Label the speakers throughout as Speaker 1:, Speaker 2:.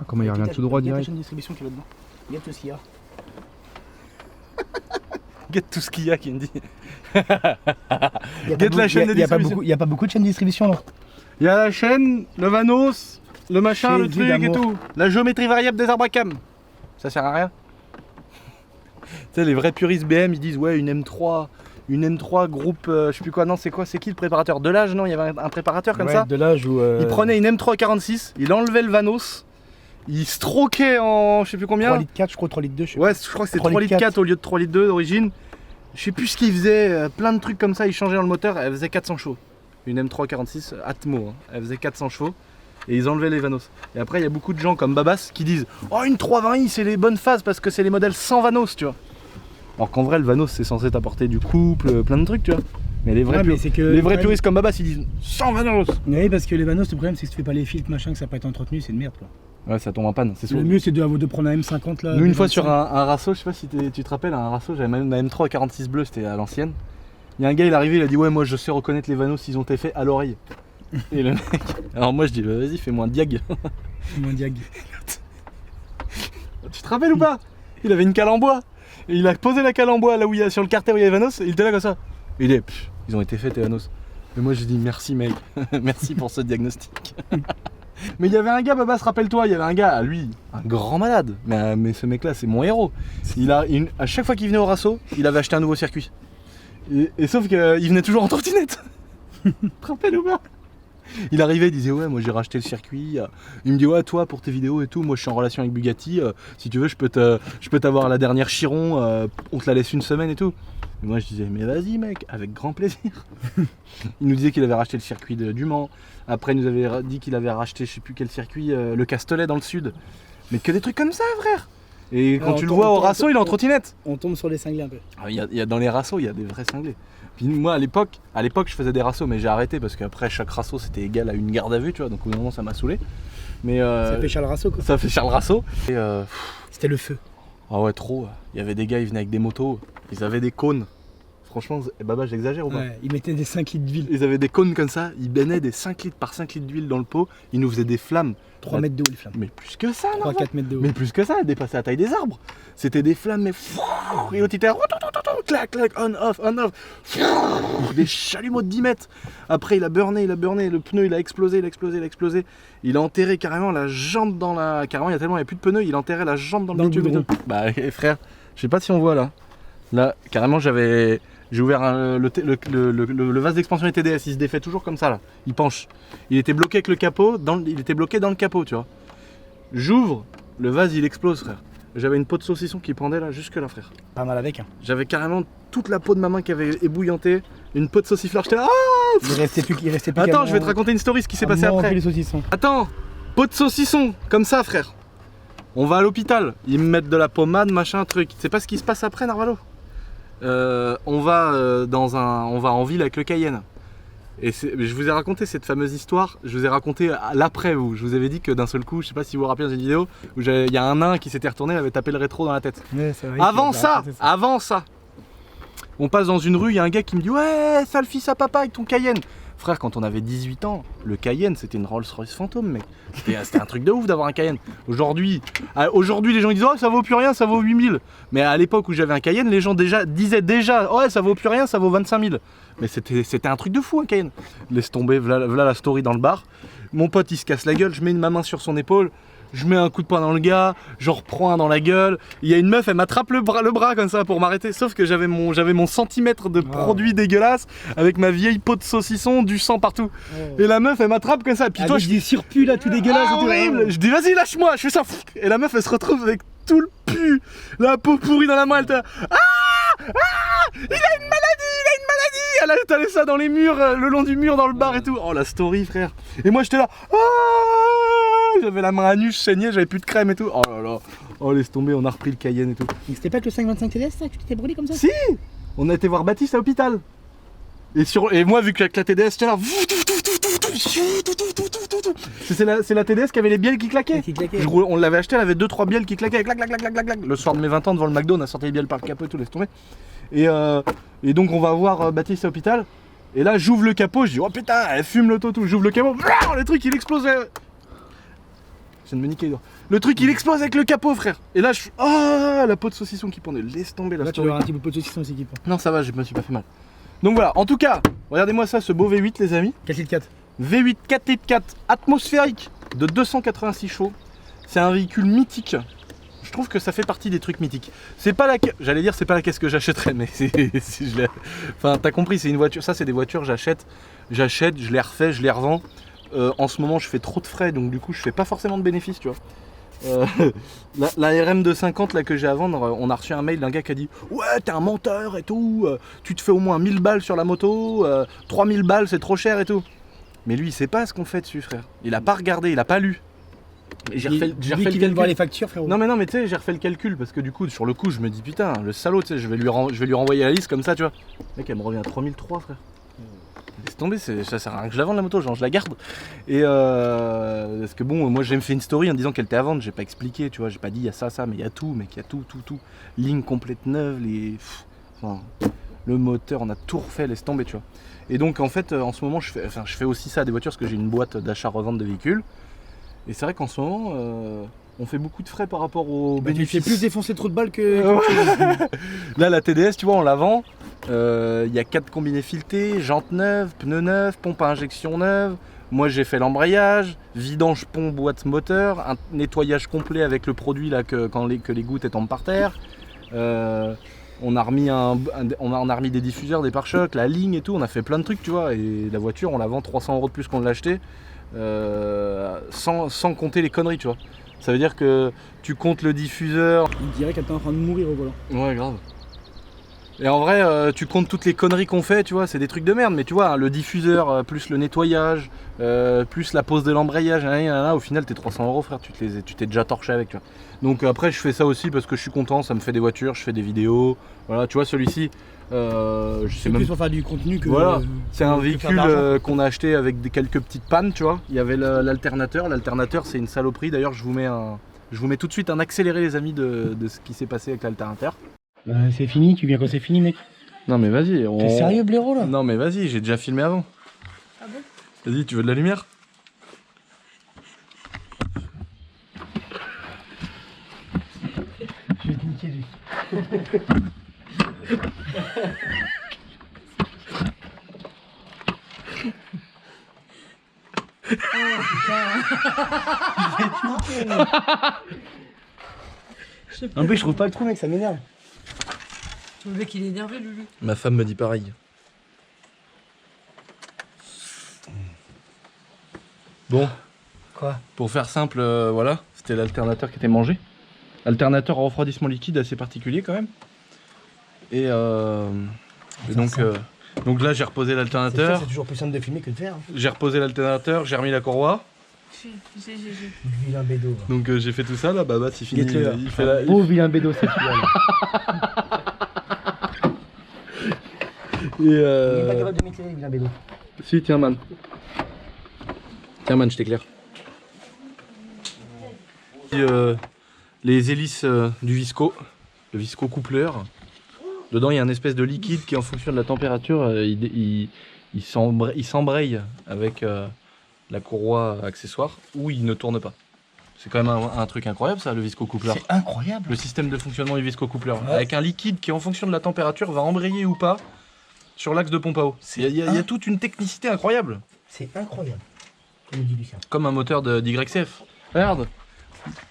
Speaker 1: Comment il revient tout droit direct?
Speaker 2: Il y a ta chaîne de distribution qui est là-dedans. Il y a tout ce qu'il y a.
Speaker 3: Get tout ce qu'il y a, qui me dit.
Speaker 2: Get
Speaker 3: la chaîne de distribution.
Speaker 2: Il n'y a pas beaucoup de chaînes de distribution là.
Speaker 3: Il y a la chaîne, le Vanos, le machin,
Speaker 2: Chez
Speaker 3: le
Speaker 2: Guy
Speaker 3: truc et
Speaker 2: d'amour.
Speaker 3: tout. La géométrie variable des arbres à cam. Ça sert à rien. Tu sais, les vrais puristes BM, ils disent ouais, une M3 groupe, je sais plus quoi, non, c'est quoi, c'est qui le préparateur? Delage, non? Il y avait un préparateur comme ça.
Speaker 2: De l'âge où.
Speaker 3: Il prenait une M3 46, il enlevait le Vanos, il stroquait en je sais plus combien.
Speaker 2: 3 litres 4, je crois, 3 litres 2. Je sais
Speaker 3: Ouais, je crois que c'est 3 litres 4 au lieu de 3 litres 2 d'origine. Je sais plus ce qu'il faisait, plein de trucs comme ça, il changeait dans le moteur, elle faisait 400 chevaux. Une M3 46 Atmo, hein. Elle faisait 400 chevaux et ils enlevaient les Vanos. Et après il y a beaucoup de gens comme Babas qui disent oh une 320i c'est les bonnes phases parce que c'est les modèles sans Vanos, tu vois. Alors qu'en vrai le Vanos c'est censé t'apporter du couple, plein de trucs, tu vois. Mais les vrais,
Speaker 2: Ouais, mais c'est que
Speaker 3: les vrais
Speaker 2: ouais,
Speaker 3: puristes comme Babas ils disent sans Vanos.
Speaker 2: Oui, parce que les Vanos, le problème c'est que si tu fais pas les filtres, machin, que ça n'a pas été entretenu, c'est de merde quoi.
Speaker 3: Ouais, ça tombe en panne, c'est sûr.
Speaker 2: Le mieux c'est de prendre un M50 là.
Speaker 3: Nous une
Speaker 2: de
Speaker 3: fois
Speaker 2: 25.
Speaker 3: sur un Rasso, je sais pas si tu te rappelles, un Rasso, j'avais même ma M3 46 bleue, c'était à l'ancienne. Il y a un gars, il est arrivé, il a dit ouais moi je sais reconnaître les Vanos s'ils ont été faits à l'oreille. Et le mec, alors moi je dis bah, vas-y fais-moi un diag.
Speaker 2: Mon diag.
Speaker 3: Tu te rappelles ou pas? Il avait une cale en bois. Et il a posé la cale en bois là où il y a sur le carter où il y a les Vanos et il était là comme ça. Et il est ils ont été faits tes Vanos. Et moi j'ai dit merci mec, merci pour ce diagnostic. Mais il y avait un gars, Babas, rappelle-toi, il y avait un gars, lui, un grand malade. Mais ce mec là c'est mon héros. À chaque fois qu'il venait au Rasso, il avait acheté un nouveau circuit. Et sauf qu'il venait toujours en trottinette. Tu te rappelles ou pas? Il arrivait, il disait ouais moi j'ai racheté le circuit. Il me dit ouais toi pour tes vidéos et tout, moi je suis en relation avec Bugatti, si tu veux je peux t'avoir la dernière Chiron, on te la laisse une semaine et tout. Et moi je disais mais vas-y mec, avec grand plaisir. Il nous disait qu'il avait racheté le circuit du Mans. Après il nous avait dit qu'il avait racheté je sais plus quel circuit, le Castellet dans le sud. Mais que des trucs comme ça frère. Et quand tu le vois au Rasso il est en trottinette.
Speaker 2: On tombe sur les cinglés un peu.
Speaker 3: Il y a dans les Rassos il y a des vrais cinglés. Puis moi à l'époque je faisais des Rassos mais j'ai arrêté parce qu'après chaque Rasso c'était égal à une garde à vue tu vois, donc au bout d'un moment ça m'a saoulé. Mais
Speaker 2: Ça fait Charles Rasso quoi.
Speaker 3: ça fait Charles Rasso. Et
Speaker 2: C'était le feu.
Speaker 3: ah ouais trop. Il y avait des gars ils venaient avec des motos, ils avaient des cônes. Franchement Baba j'exagère ou pas?
Speaker 2: Ouais, ils mettaient des 5 litres d'huile.
Speaker 3: Ils avaient des cônes comme ça, ils baignaient des 5 litres par 5 litres d'huile dans le pot, ils nous faisaient des flammes.
Speaker 2: 3 mètres de haut les flammes.
Speaker 3: Mais plus que ça,
Speaker 2: 3-4 mètres de haut.
Speaker 3: Mais plus que ça, elles dépassaient la taille des arbres. C'était des flammes, mais et l'autre il était clac, clac, on, off, des chalumeaux de 10 mètres. Après il a burné, le pneu il a explosé. Il a enterré carrément la jambe dans la. Carrément, il y a tellement, il n'y a plus de pneus, il a enterré la jambe dans le bitume et tout. Bah frère, je sais pas si on voit là. Là, carrément j'ai ouvert le vase d'expansion TDS, il se défait toujours comme ça là, il penche. Il était bloqué avec le capot, il était bloqué dans le capot tu vois. J'ouvre, le vase il explose frère. J'avais une peau de saucisson qui pendait là jusque là frère.
Speaker 2: Pas mal avec hein.
Speaker 3: J'avais carrément toute la peau de ma main qui avait ébouillanté, une peau de saucifleur, j'étais là.
Speaker 2: Il restait plus
Speaker 3: Attends, je vais te raconter une story ce qui s'est passé après.
Speaker 2: Les saucissons.
Speaker 3: Attends, peau de saucisson, comme ça frère. On va à l'hôpital, ils me mettent de la pommade, machin truc. Tu sais pas ce qui se passe après Narvalo? On va en ville avec le Cayenne. Et je vous ai raconté cette fameuse histoire, je vous ai raconté à l'après où je vous avais dit que d'un seul coup, je sais pas si vous vous rappelez dans une vidéo, où il y a un nain qui s'était retourné, il avait tapé le rétro dans la tête.
Speaker 2: Ouais, c'est vrai,
Speaker 3: Avant ça, on passe dans une rue, il y a un gars qui me dit ouais, sale fils à papa avec ton Cayenne. Frère, quand on avait 18 ans, le Cayenne c'était une Rolls Royce fantôme mec. C'était un truc de ouf d'avoir un Cayenne. Aujourd'hui les gens ils disent oh ça vaut plus rien, ça vaut 8000. Mais à l'époque où j'avais un Cayenne, les gens disaient déjà ouais ça vaut plus rien, ça vaut 25 000. Mais c'était un truc de fou un Cayenne. Laisse tomber, voilà la story dans le bar. Mon pote il se casse la gueule, je mets ma main sur son épaule. Je mets un coup de poing dans le gars, j'en reprends un dans la gueule. Il y a une meuf, elle m'attrape le bras comme ça pour m'arrêter. Sauf que j'avais mon centimètre de produit dégueulasse avec ma vieille peau de saucisson, du sang partout. Et la meuf, elle m'attrape comme ça. Et puis toi,
Speaker 2: je dis surpus là, tout dégueulasse.
Speaker 3: Horrible. Je dis vas-y, lâche-moi. Je fais ça. Et la meuf, elle se retrouve avec tout le pu, la peau pourrie dans la main. Elle était là, il a une maladie. Elle a étalé ça dans les murs, le long du mur, dans le bar et tout. Oh la story, frère. Et moi, j'étais là. J'avais la main à nu, je saignais, j'avais plus de crème et tout. Oh là là. Oh laisse tomber, on a repris le Cayenne et tout.
Speaker 2: Mais c'était pas que le 525 TDS ça, que tu t'étais brûlé comme ça?
Speaker 3: Si. On a été voir Baptiste à l'hôpital. Et moi vu que la TDS j'étais là, C'est la TDS qui avait les bielles qui claquaient.
Speaker 2: Qui claquait.
Speaker 3: On l'avait acheté, elle avait 2-3 bielles qui claquaient. Clac, clac, clac, clac, clac, clac. Le soir de mes 20 ans devant le McDo, on a sorti les bielles par le capot et tout, laisse tomber. Et donc on va voir Baptiste à l'hôpital. Et là j'ouvre le capot, je dis oh putain, elle fume l'auto tout. J'ouvre le capot, le truc il explose. Je viens de me niquer les doigts. Le truc il explose avec le capot, frère. Et là je suis oh la peau de saucisson qui pendait. Laisse tomber la
Speaker 2: Là, tu
Speaker 3: story.
Speaker 2: vas avoir un petit peu de pot de saucisson aussi qui prend.
Speaker 3: Non ça va, je me suis pas fait mal. Donc voilà, en tout cas, regardez-moi ça, ce beau V8 les amis.
Speaker 2: 4 litres 4.
Speaker 3: V8 4 litres 4 atmosphérique de 286 chevaux. C'est un véhicule mythique. Je trouve que ça fait partie des trucs mythiques. C'est pas la j'allais dire c'est pas la caisse que j'achèterais, mais enfin t'as compris, c'est une voiture. Ça c'est des voitures j'achète, je les refais, je les revends. En ce moment je fais trop de frais, donc du coup je fais pas forcément de bénéfices, tu vois. La RM250 là que j'ai à vendre, on a reçu un mail d'un gars qui a dit ouais t'es un menteur et tout, tu te fais au moins 1000 balles sur la moto, 3000 balles c'est trop cher et tout. Mais lui il sait pas ce qu'on fait dessus, frère. Il a pas regardé, il a pas lu. J'ai refait le
Speaker 2: qui vient de
Speaker 3: calcul.
Speaker 2: voir les factures, frérot.
Speaker 3: Non mais tu sais, j'ai refait le calcul parce que du coup sur le coup je me dis putain le salaud, tu sais, je vais lui renvoyer la liste comme ça, tu vois. Mec, elle me revient à 3003, frère. Laisse tomber, ça sert à rien que je la vende la moto, genre je la garde. Et parce que bon, moi j'ai fait une story en disant qu'elle était à vendre, j'ai pas expliqué, tu vois, j'ai pas dit il y a ça, mais il y a tout, mec, il y a tout. Ligne complète neuve, enfin, le moteur, on a tout refait, laisse tomber, tu vois. Et donc en fait, en ce moment, je fais aussi ça à des voitures parce que j'ai une boîte d'achat-revente de véhicules. Et c'est vrai qu'en ce moment, on fait beaucoup de frais par rapport aux bénéfices.
Speaker 2: Tu fais plus défoncer trop de balles que.
Speaker 3: Là, la TDS, tu vois, on la vend. Il y a 4 combinés filetés, jantes neuves, pneus neufs, pompe à injection neuve. Moi, j'ai fait l'embrayage, vidange pont, boîte moteur, un nettoyage complet avec le produit là que les gouttes tombent par terre. On a remis des diffuseurs, des pare-chocs, la ligne et tout. On a fait plein de trucs, tu vois. Et la voiture, on la vend 300 € de plus qu'on l'a achetée. Sans compter les conneries, tu vois. Ça veut dire que tu comptes le diffuseur.
Speaker 2: Il dirait qu'elle est en train de mourir au volant.
Speaker 3: Ouais, grave. Et en vrai, tu comptes toutes les conneries qu'on fait, tu vois, c'est des trucs de merde, mais tu vois, hein, le diffuseur, plus le nettoyage, plus la pose de l'embrayage, au final t'es 300 €, frère, tu t'es déjà torché avec, tu vois. Donc après, je fais ça aussi parce que je suis content, ça me fait des voitures, je fais des vidéos, voilà, tu vois, celui-ci, je sais
Speaker 2: C'est
Speaker 3: même
Speaker 2: plus pour faire du contenu que.
Speaker 3: voilà, c'est un
Speaker 2: que faire
Speaker 3: véhicule
Speaker 2: d'argent.
Speaker 3: qu'on a acheté avec quelques petites pannes, tu vois. Il y avait l'alternateur. L'alternateur, c'est une saloperie. D'ailleurs, je vous mets tout de suite un accéléré, les amis, de ce qui s'est passé avec l'alternateur.
Speaker 2: C'est fini, tu viens quand c'est fini, mec.
Speaker 3: Non, mais vas-y.
Speaker 2: T'es sérieux, blaireau, là?
Speaker 3: Non, mais vas-y, j'ai déjà filmé avant.
Speaker 1: Ah bon?
Speaker 3: Vas-y, tu veux de la lumière?
Speaker 2: Je vais te niquer, lui. En plus, je trouve pas le trou, mec, ça m'énerve.
Speaker 1: Le mec il est énervé, Lulu.
Speaker 3: Ma femme me dit pareil. Bon,
Speaker 2: Quoi?
Speaker 3: pour faire simple, voilà, c'était l'alternateur qui était mangé. Alternateur à refroidissement liquide assez particulier quand même. Et donc là j'ai reposé l'alternateur.
Speaker 2: C'est toujours plus simple de filmer que de faire. Hein.
Speaker 3: J'ai reposé l'alternateur, j'ai remis la courroie.
Speaker 1: J'ai.
Speaker 2: Vilain bédo.
Speaker 3: Donc j'ai fait tout ça là, bah c'est fini.
Speaker 2: Guette-le, là.
Speaker 3: Il fait la...
Speaker 2: Beau vilain bédo, c'est celui-là.
Speaker 3: Et
Speaker 2: Il est pas capable de m'éclairer, vilain bédo.
Speaker 3: Si, tiens man. Tiens man, je t'éclaire. Les hélices du Visco, le Visco coupleur. Dedans il y a une espèce de liquide qui en fonction de la température, il s'embraye avec la courroie accessoire ou il ne tourne pas. C'est quand même un truc incroyable ça, le Visco coupleur.
Speaker 2: C'est incroyable.
Speaker 3: Le système de fonctionnement du Visco coupleur.
Speaker 2: Ouais.
Speaker 3: Avec un liquide qui en fonction de la température va embrayer ou pas sur l'axe de pompe à eau. Il y a toute une technicité incroyable.
Speaker 2: C'est incroyable. Comme dit Lucien.
Speaker 3: Comme un moteur d'YCF. Regarde.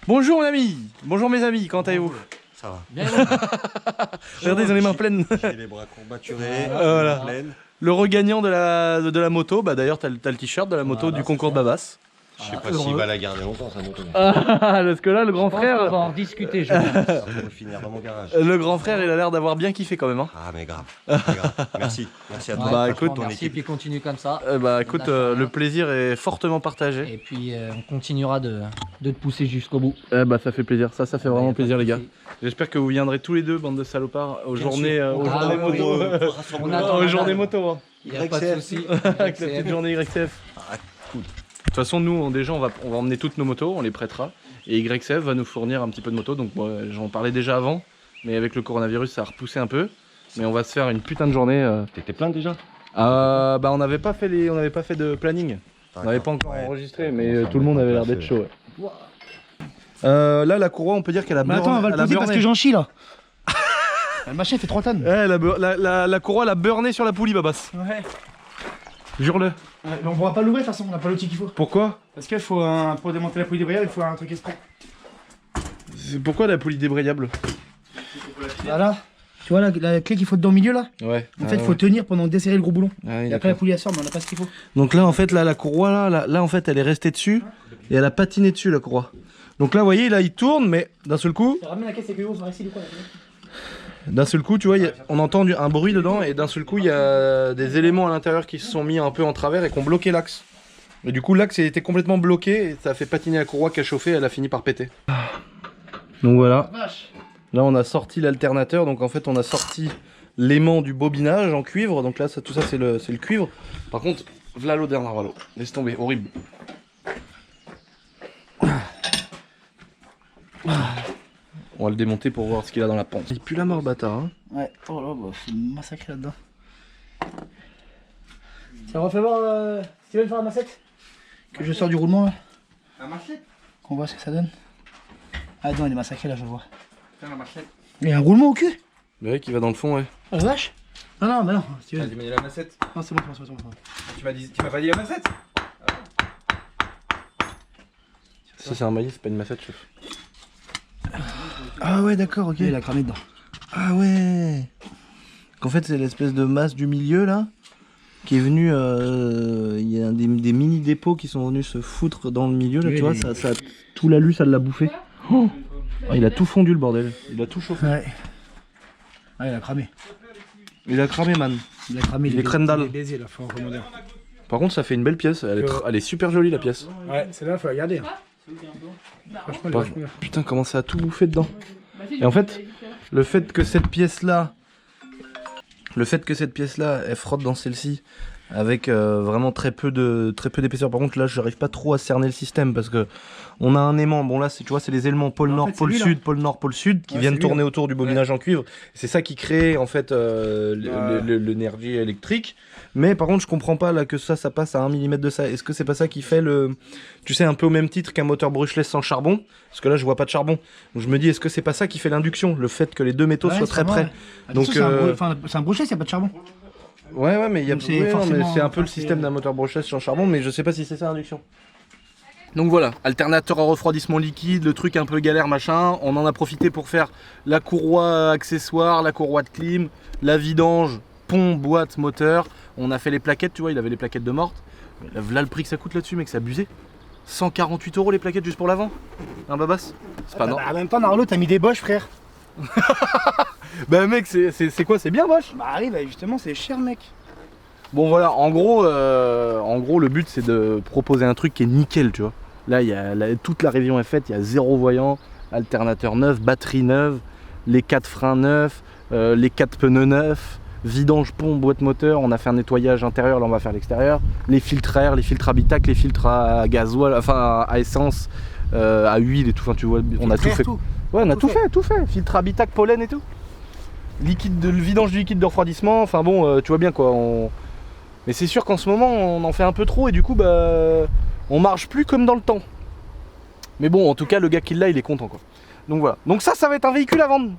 Speaker 3: Bonjour mon ami. Bonjour mes amis, comment allez-vous?
Speaker 4: Ça va.
Speaker 1: Bien.
Speaker 3: Regardez, ils ont les mains pleines.
Speaker 4: J'ai les bras courbaturés,
Speaker 3: Voilà.
Speaker 4: pleines.
Speaker 3: Le regagnant de la moto, bah d'ailleurs t'as le t-shirt de la moto
Speaker 2: Voilà,
Speaker 3: du concours de Babas.
Speaker 4: Je sais pas s'il va la garder longtemps, ça moto.
Speaker 3: Parce que là le grand
Speaker 1: On va
Speaker 3: frère,
Speaker 1: en discuter, je
Speaker 4: Ça va finir dans mon garage.
Speaker 3: il a l'air d'avoir bien kiffé quand même. Hein.
Speaker 4: Ah mais grave. Grave. Merci. Merci à toi.
Speaker 3: Bah,
Speaker 1: Ouais,
Speaker 3: écoute,
Speaker 1: franchement,
Speaker 4: ton
Speaker 1: merci,
Speaker 4: équipe.
Speaker 1: puis continue comme ça.
Speaker 3: Bah écoute, le plaisir est fortement partagé.
Speaker 1: Et puis on continuera de te pousser jusqu'au bout.
Speaker 3: Bah ça fait plaisir, ça fait vraiment
Speaker 1: Ouais,
Speaker 3: plaisir
Speaker 1: pas
Speaker 3: les
Speaker 1: de
Speaker 3: gars.
Speaker 1: soucis.
Speaker 3: J'espère que vous viendrez tous les deux, bande de salopards, aux
Speaker 1: Bien
Speaker 3: journées,
Speaker 1: sûr.
Speaker 3: aux
Speaker 1: Ah,
Speaker 3: journées
Speaker 1: oui,
Speaker 3: moto.
Speaker 1: On attend
Speaker 3: aux
Speaker 1: la
Speaker 3: journées
Speaker 1: date.
Speaker 3: moto. Hein.
Speaker 1: Il n'y a pas de souci.
Speaker 3: Avec la petite journée YCF. Cool. De toute façon, nous, déjà, on va emmener toutes nos motos, on les prêtera. Et YCF va nous fournir un petit peu de motos. Donc, moi, j'en parlais déjà avant. Mais avec le coronavirus, ça a repoussé un peu. Mais on va se faire une putain de journée.
Speaker 4: T'étais plein déjà?
Speaker 3: Bah, on n'avait pas fait de planning. On n'avait pas encore enregistré, mais tout le monde avait l'air d'être chaud. Ouais. Là, la courroie, on peut dire qu'elle a
Speaker 2: Mais attends, on va le poser parce que j'en chie là. Le machin fait 3 tonnes.
Speaker 3: La courroie, elle a burné sur la poulie, Babas.
Speaker 2: Ouais.
Speaker 3: Jure-le.
Speaker 2: Mais on pourra pas l'ouvrir de toute façon, on n'a pas l'outil qu'il faut.
Speaker 3: Pourquoi?
Speaker 2: Parce qu'il faut pour démonter la poulie débrayable, il faut un truc exprès.
Speaker 3: Pourquoi la poulie débrayable?
Speaker 2: Voilà. Tu vois la clé qu'il faut dedans au milieu là?
Speaker 3: Ouais.
Speaker 2: En fait, il faut tenir pendant desserrer le gros boulon.
Speaker 3: Ah,
Speaker 2: Et après la poulie elle sort, mais on n'a pas ce qu'il faut.
Speaker 3: Donc là, en fait, la courroie, là, en fait, elle est restée dessus et elle a patiné dessus, la courroie. Donc là, vous voyez, là, il tourne, mais d'un seul coup,
Speaker 2: Ramène la caisse avec on va essayer de quoi
Speaker 3: tu vois, on entend un bruit dedans et d'un seul coup, il y a des éléments à l'intérieur qui se sont mis un peu en travers et qui ont bloqué l'axe. Et du coup, l'axe était complètement bloqué et ça a fait patiner la courroie qui a chauffé et elle a fini par péter. Donc voilà. Là, on a sorti l'alternateur, donc en fait, on a sorti l'aimant du bobinage en cuivre. Donc là, tout ça, c'est le cuivre. Par contre, voilà l'eau dernière, voilà. Laisse tomber, horrible. On va le démonter pour voir ce qu'il a dans la pente. Il pue la mort, bâtard. Hein.
Speaker 2: Ouais, oh là, bah, c'est massacré là-dedans. Tiens, refais voir Steven faire la massette. Que je sors du roulement là.
Speaker 5: La machette?
Speaker 2: Qu'on voit ce que ça donne. Ah non, il est massacré là, je le vois.
Speaker 5: Tiens, la machette.
Speaker 2: Il y a un roulement au cul.
Speaker 3: Le mec, il va dans le fond, ouais.
Speaker 2: Oh la vache. Non, bah non,
Speaker 5: Tu m'as
Speaker 2: Steven.
Speaker 5: dit la massette?
Speaker 2: Non, c'est bon, c'est bon.
Speaker 5: Tu m'as pas dit la massette?
Speaker 3: Ça, c'est un maïs, c'est pas une massette, chef.
Speaker 2: Ah ouais, d'accord, ok. Il a cramé dedans.
Speaker 3: Ah ouais. Qu'en fait, c'est l'espèce de masse du milieu, là, qui est venue... Il y a des mini dépôts qui sont venus se foutre dans le milieu, là,
Speaker 2: Oui,
Speaker 3: tu vois, ça tout l'alu, ça l'a bouffé. Oh, ah, il a tout fondu, le bordel. Il a tout chauffé.
Speaker 2: Ouais. Ah, il a cramé.
Speaker 3: Il a cramé, man.
Speaker 2: Il a cramé.
Speaker 3: Il est crème dalle.
Speaker 2: Il est baisé là, faut en commander.
Speaker 3: Par contre, ça fait une belle pièce. Elle est super jolie, la pièce.
Speaker 2: Ouais, celle-là, faut la garder. Hein. Franchement, elle est vachement bien.
Speaker 3: Putain, comment ça a tout bouffé dedans. Et en fait, le fait que cette pièce-là, elle frotte dans celle-ci, avec vraiment très peu d'épaisseur. Par contre, là, j'arrive pas trop à cerner le système parce que on a un aimant. Bon, là, tu vois, c'est les éléments pôle nord, pôle sud, pôle nord, pôle sud qui viennent tourner autour du bobinage en cuivre. C'est ça qui crée en fait l'énergie électrique. Mais par contre, je comprends pas là que ça passe à 1 mm de ça. Est-ce que c'est pas ça qui fait tu sais, un peu au même titre qu'un moteur brushless sans charbon? Parce que là, je vois pas de charbon. Donc je me dis, est-ce que c'est pas ça qui fait l'induction? Le fait que les deux métaux soient très près.
Speaker 2: Donc c'est un brochet, il n'y a pas de charbon.
Speaker 3: Ouais, mais il y a
Speaker 2: c'est
Speaker 3: c'est un peu le système d'un moteur brushless sans charbon, mais je sais pas si c'est ça l'induction. Donc voilà, alternateur à refroidissement liquide, le truc un peu galère machin. On en a profité pour faire la courroie accessoire, la courroie de clim, la vidange, pont, boîte, moteur. On a fait les plaquettes, tu vois, il avait les plaquettes de morte. Là le prix que ça coûte là-dessus, mec, c'est abusé. 148 € les plaquettes juste pour l'avant. Hein, Babas? C'est pas normal.
Speaker 2: En même temps, Narlo, t'as mis des Bosch, frère.
Speaker 3: Bah mec, c'est quoi? C'est bien Bosch?
Speaker 2: Bah oui, bah justement, c'est cher, mec.
Speaker 3: Bon voilà, en gros le but c'est de proposer un truc qui est nickel, tu vois. Là, toute la révision est faite, il y a 0 voyant, alternateur neuf, batterie neuve, les 4 freins neufs, les 4 pneus neufs, vidange, pompe, boîte moteur. On a fait un nettoyage intérieur, là on va faire l'extérieur. Les filtres à air, les filtres habitacle, les filtres à gasoil, enfin à essence, à huile et tout. Enfin, tu vois, on a tout fait. Ouais, on a tout fait. Filtre habitacle, pollen et tout. Le vidange du liquide de refroidissement. Enfin bon, tu vois bien quoi. Mais c'est sûr qu'en ce moment on en fait un peu trop et du coup bah on marche plus comme dans le temps. Mais bon, en tout cas le gars qui l'a, il est content quoi. Donc voilà. Donc ça va être un véhicule à vendre.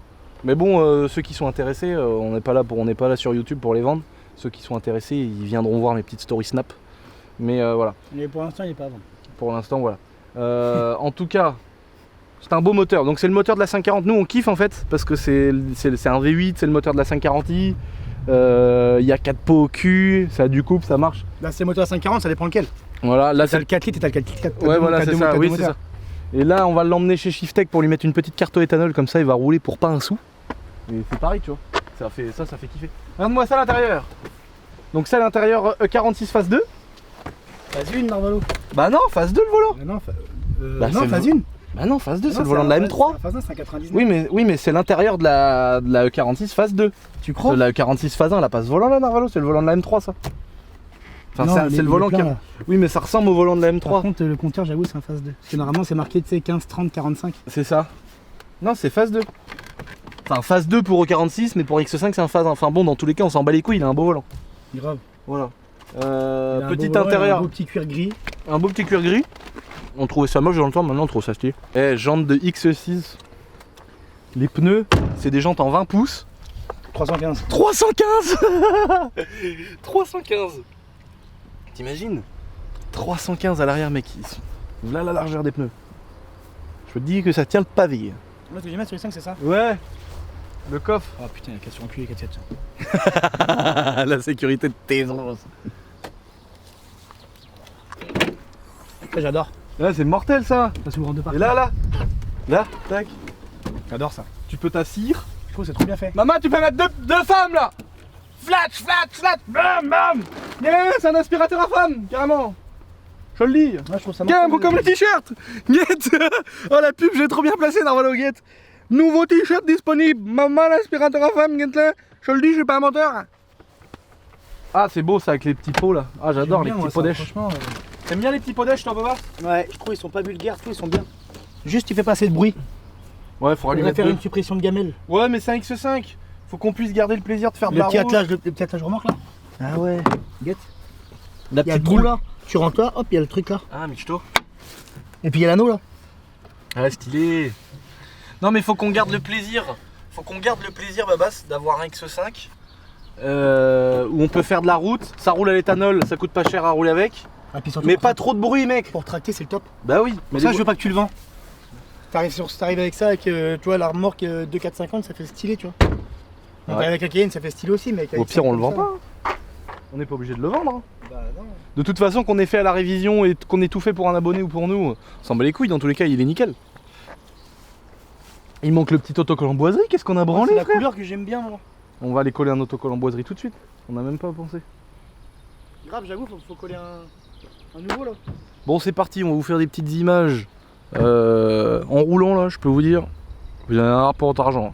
Speaker 3: Mais bon, ceux qui sont intéressés, on n'est pas là sur YouTube pour les vendre. Ceux qui sont intéressés, ils viendront voir mes petites stories snap. Mais voilà.
Speaker 2: Mais pour l'instant, il n'est pas à vendre.
Speaker 3: Pour l'instant, voilà. En tout cas, c'est un beau moteur. Donc c'est le moteur de la 540. Nous, on kiffe en fait parce que c'est un V8, c'est le moteur de la 540i. Il y a 4 pots au cul, ça a du couple, ça marche.
Speaker 2: Là, c'est le moteur à 540, ça dépend lequel.
Speaker 3: Voilà, là
Speaker 2: T'as le 4 litres et t'as le 4 litres.
Speaker 3: Ouais, voilà, c'est ça. Oui, c'est ça. Et là, on va l'emmener chez Shiftech pour lui mettre une petite carte au éthanol, comme ça, il va rouler pour pas un sou. Et c'est pareil, tu vois. Ça fait kiffer. Regarde-moi ça à l'intérieur. Donc ça, à l'intérieur, E46 phase 2.
Speaker 2: Phase 1, Narvalo.
Speaker 3: Bah non, phase 2 le volant.
Speaker 2: Non,
Speaker 3: c'est
Speaker 2: phase
Speaker 3: le-
Speaker 2: 1.
Speaker 3: Bah non, phase 2, c'est le volant de la M3.
Speaker 2: Phase 1, c'est un 99.
Speaker 3: Oui, mais c'est l'intérieur de la E46 phase 2.
Speaker 2: Tu crois?
Speaker 3: La E46 phase 1, elle a pas ce volant là, Narvalo, c'est le volant de la M3 ça. Enfin,
Speaker 2: Non,
Speaker 3: c'est le volant qui...
Speaker 2: plein, là.
Speaker 3: Oui, mais ça ressemble au volant de la
Speaker 2: Par
Speaker 3: M3.
Speaker 2: contre, le compteur, j'avoue, c'est un phase 2. Parce que normalement, c'est marqué, tu sais, 15, 30, 45.
Speaker 3: C'est ça. Non, c'est phase 2. Enfin, phase 2 pour E46, mais pour X5, c'est un phase 1. Enfin bon, dans tous les cas, on s'en bat les couilles, il a un beau volant.
Speaker 2: Grave.
Speaker 3: Voilà.
Speaker 2: Il a un
Speaker 3: Petit
Speaker 2: beau volant, il a
Speaker 3: intérieur,
Speaker 2: Un beau petit cuir gris.
Speaker 3: un beau petit cuir gris. On trouvait ça moche dans le temps, maintenant on trouve ça stylé. Eh, jantes de X6. Les pneus, c'est des jantes en 20 pouces.
Speaker 2: 315.
Speaker 3: 315 315. T'imagines 315 à l'arrière, mec. Là la largeur des pneus. Je te dis que ça tient le pavé.
Speaker 2: Moi, ce que j'aime bien sur les 5, c'est ça.
Speaker 3: Ouais. Le coffre.
Speaker 2: Oh putain, il y a 4 sur un cul et 4 7.
Speaker 3: La sécurité de tes os.
Speaker 2: J'adore.
Speaker 3: Ouais, c'est mortel ça.
Speaker 2: Ça s'ouvre en deux parties.
Speaker 3: Et là, tac.
Speaker 2: J'adore ça.
Speaker 3: Tu peux t'assire.
Speaker 2: Je trouve que c'est trop bien fait.
Speaker 3: Maman, tu peux mettre deux femmes là. Flat. Bam, bam. Yeah, c'est un aspirateur à femmes, carrément. Je le dis.
Speaker 2: Moi, je trouve ça
Speaker 3: Tiens, comme le t-shirt. Get. Oh la pub, j'ai trop bien placé Narvalo, get. Nouveau t-shirt disponible. Maman, l'aspirateur à femmes, get là. Je le dis, je suis pas un menteur. Ah, c'est beau ça avec les petits pots là. Ah, j'adore les petits pots d'èche.
Speaker 2: Franchement.
Speaker 3: T'aimes bien les petits pots d'èche, toi, Baba?
Speaker 2: Ouais, je trouve ils sont pas vulgaires, je trouve ils sont bien. Juste, tu fais pas assez de bruit.
Speaker 3: Ouais, faudra
Speaker 2: On
Speaker 3: lui
Speaker 2: va
Speaker 3: mettre
Speaker 2: faire
Speaker 3: deux.
Speaker 2: une suppression de gamelle.
Speaker 3: Ouais, mais c'est un X5. Faut qu'on puisse garder le plaisir de faire de
Speaker 2: Le
Speaker 3: la
Speaker 2: petit
Speaker 3: route.
Speaker 2: attelage, le petit attelage remorque là. Ah ouais. Get.
Speaker 3: La
Speaker 2: Il y a le
Speaker 3: petite
Speaker 2: trou
Speaker 3: boule.
Speaker 2: là. Tu rentres là, hop, il y a le truc là.
Speaker 3: Ah, michto.
Speaker 2: Et puis il y a l'anneau là.
Speaker 3: Ah, stylé. Non, mais faut qu'on garde le plaisir. Faut qu'on garde le plaisir, Babas, d'avoir un X5 où on peut faire de la route. Ça roule à l'éthanol, ça coûte pas cher à rouler avec.
Speaker 2: Ah, puis surtout,
Speaker 3: Mais
Speaker 2: pour
Speaker 3: pas trop de bruit, mec.
Speaker 2: Pour tracter, c'est le top.
Speaker 3: Bah oui.
Speaker 2: Mais ça, je veux pas que tu le vends. T'arrives avec ça, avec tu vois, la remorque 2,450, ça fait stylé, tu vois. Donc
Speaker 3: Ouais.
Speaker 2: t'arrives avec la Cayenne, ça fait stylé aussi, mais avec
Speaker 3: Au pire,
Speaker 2: ça,
Speaker 3: on le
Speaker 2: comme
Speaker 3: vend
Speaker 2: ça,
Speaker 3: pas. On n'est pas obligé de le vendre. Hein.
Speaker 2: Bah non.
Speaker 3: De toute façon, qu'on ait fait à la révision et qu'on ait tout fait pour un abonné ou pour nous, on s'en bat les couilles. Dans tous les cas, il est nickel. Il manque le petit autocollant boiserie. Qu'est-ce qu'on a
Speaker 2: C'est
Speaker 3: branlé,
Speaker 2: la
Speaker 3: frère?
Speaker 2: couleur que j'aime bien, moi.
Speaker 3: On va aller coller un autocollant boiserie tout de suite. On n'a même pas pensé.
Speaker 2: Grave, j'avoue, faut coller un nouveau là.
Speaker 3: Bon, c'est parti, on va vous faire des petites images en roulant là, je peux vous dire. Vous en avez un pour votre argent.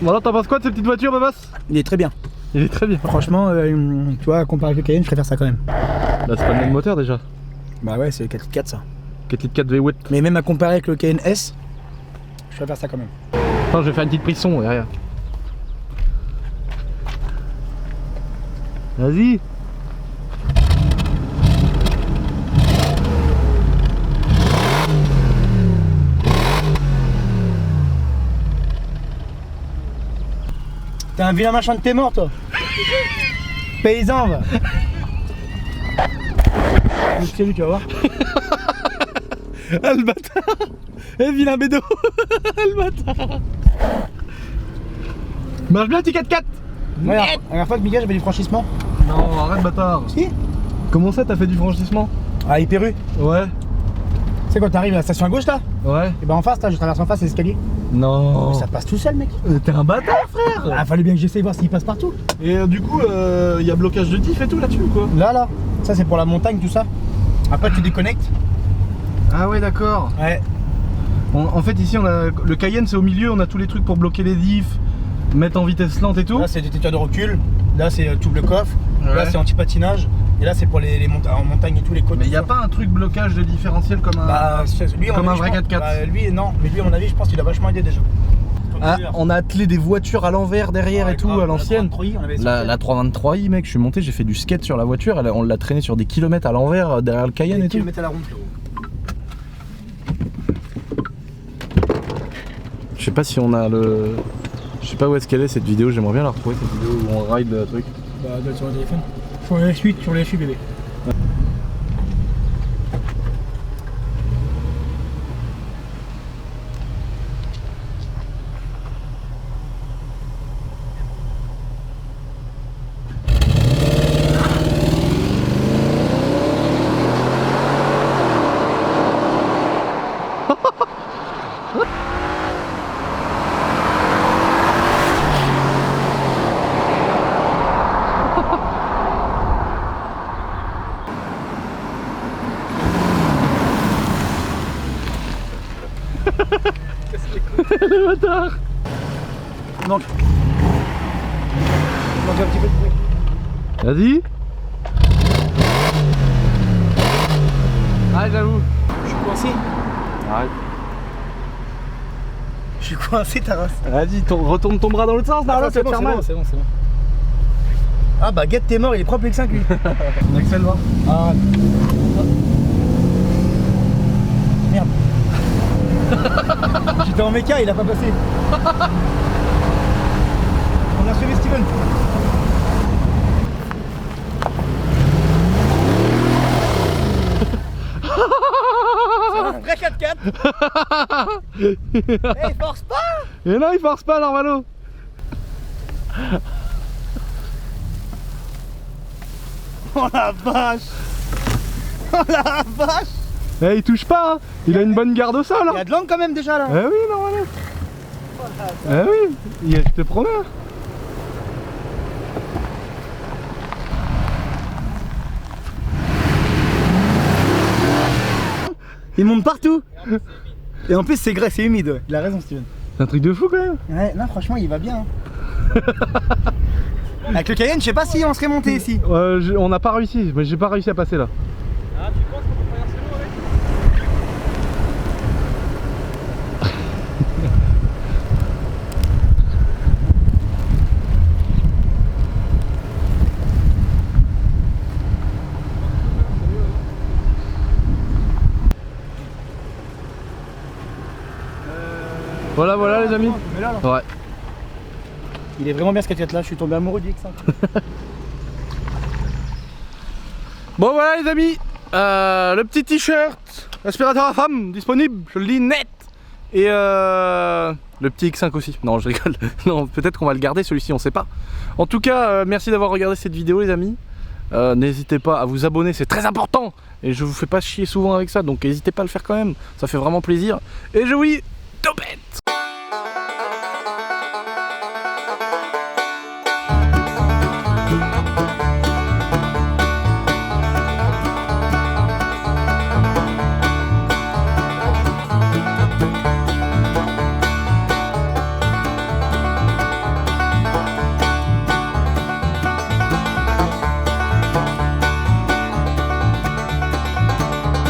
Speaker 3: Voilà, t'en penses quoi de cette petite voiture, Babas?
Speaker 2: Il est très bien.
Speaker 3: Il est très bien.
Speaker 2: Franchement, tu vois, comparé avec le Cayenne, je préfère ça quand même.
Speaker 3: Là, c'est pas le même moteur déjà.
Speaker 2: Bah ouais, c'est le 4 litres 4 ça.
Speaker 3: 4 litres 4 V8.
Speaker 2: Mais même à comparer avec le Cayenne S, je préfère ça quand même.
Speaker 3: Attends, je vais faire une petite prise son derrière. Vas-y.
Speaker 2: T'es un vilain machin de t'es mort toi. Paysan va. Salut, tu vas voir.
Speaker 3: Ah le bâtard. Eh vilain bédo. Le bâtard. Marche bien petit 4x4.
Speaker 2: Ouais, la dernière fois que Miguel j'avais du franchissement.
Speaker 3: Non, arrête bâtard.
Speaker 2: Si.
Speaker 3: Comment ça t'as fait du franchissement?
Speaker 2: Ah, Hyper-U.
Speaker 3: Ouais.
Speaker 2: Tu sais quand t'arrives à la station à gauche là,
Speaker 3: Ouais.
Speaker 2: et ben en face là, je traverse en face les escaliers.
Speaker 3: Non.
Speaker 2: Ça passe tout seul mec.
Speaker 3: T'es un bâtard frère.
Speaker 2: Ah, fallait bien que j'essaye voir s'il passe partout.
Speaker 3: Et du coup, il y a blocage de diff et tout là-dessus ou quoi?
Speaker 2: Là, ça c'est pour la montagne tout ça. Après tu déconnectes.
Speaker 3: Ah ouais d'accord.
Speaker 2: Ouais.
Speaker 3: En fait ici on a le Cayenne, c'est au milieu, on a tous les trucs pour bloquer les diffs, mettre en vitesse lente et tout.
Speaker 2: Là c'est détecteur de recul. Là c'est tout le coffre. Là
Speaker 3: Ouais.
Speaker 2: c'est anti-patinage. Et là, c'est pour les en montagne et tout, les côtes.
Speaker 3: Mais il n'y a pas un truc blocage de différentiel comme un.
Speaker 2: Bah, lui,
Speaker 3: comme un
Speaker 2: avis,
Speaker 3: vrai
Speaker 2: je pense-
Speaker 3: 4x4.
Speaker 2: Bah, lui, non. Mais lui, à mon avis, je pense qu'il a vachement aidé déjà.
Speaker 3: Ah, on a attelé des voitures à l'envers derrière et tout à l'ancienne. La 323i, mec, je suis monté, j'ai fait du skate sur la voiture, on l'a traîné sur des kilomètres à l'envers derrière le Cayenne et tout.
Speaker 2: À la ronde, frérot.
Speaker 3: Je sais pas si on a le. Je sais pas où est-ce qu'elle est cette vidéo, j'aimerais bien la retrouver cette vidéo où on ride le truc.
Speaker 2: Bah, doit être sur le téléphone. Sur les suites, sur les suites, bébé.
Speaker 3: Le bâtard.
Speaker 2: Donc un petit peu de bruit.
Speaker 3: Vas-y. Ah, j'avoue.
Speaker 2: Je suis coincé.
Speaker 3: Arrête.
Speaker 2: Je suis coincé, ta race.
Speaker 3: Vas-y, retourne ton bras dans l'autre sens, Darlo, ça te faire mal.
Speaker 2: c'est bon. Ah bah, Guette, t'es mort, il est propre X5 lui.
Speaker 3: On accélère.
Speaker 2: Ah. Merde. J'étais en méca, il a pas passé. On a suivi Steven. C'est un vrai 4x4. Hey, force pas.
Speaker 3: Et non, il force pas, Normalo.
Speaker 2: Oh la vache. Oh la vache.
Speaker 3: Eh, il touche pas, hein. Il a une bonne garde au sol.
Speaker 2: Il y
Speaker 3: Hein.
Speaker 2: a de l'angle quand même déjà là.
Speaker 3: Eh oui, Normalo. Eh oui, je te promets.
Speaker 2: Il monte partout. Et en plus c'est grès, c'est humide, ouais. Il a raison Steven.
Speaker 3: C'est un truc de fou quand même.
Speaker 2: Ouais, non franchement il va bien. Avec le Cayenne, je sais pas si on serait monté ici.
Speaker 3: On n'a pas réussi, mais j'ai pas réussi à passer là.
Speaker 5: Ah, tu penses qu'on peut traverser l'eau avec?
Speaker 3: Voilà les amis.
Speaker 2: Mais là, là.
Speaker 3: Ouais.
Speaker 2: Il est vraiment bien ce 4x4 là, je suis tombé amoureux du X5.
Speaker 3: Bon voilà les amis, le petit t-shirt aspirateur à femme disponible, je le dis net. Et le petit X5 aussi, non je rigole, non peut-être qu'on va le garder celui-ci, on sait pas. En tout cas, merci d'avoir regardé cette vidéo les amis. N'hésitez pas à vous abonner, c'est très important. Et je vous fais pas chier souvent avec ça, donc n'hésitez pas à le faire quand même, ça fait vraiment plaisir. Et je vous dis, topé!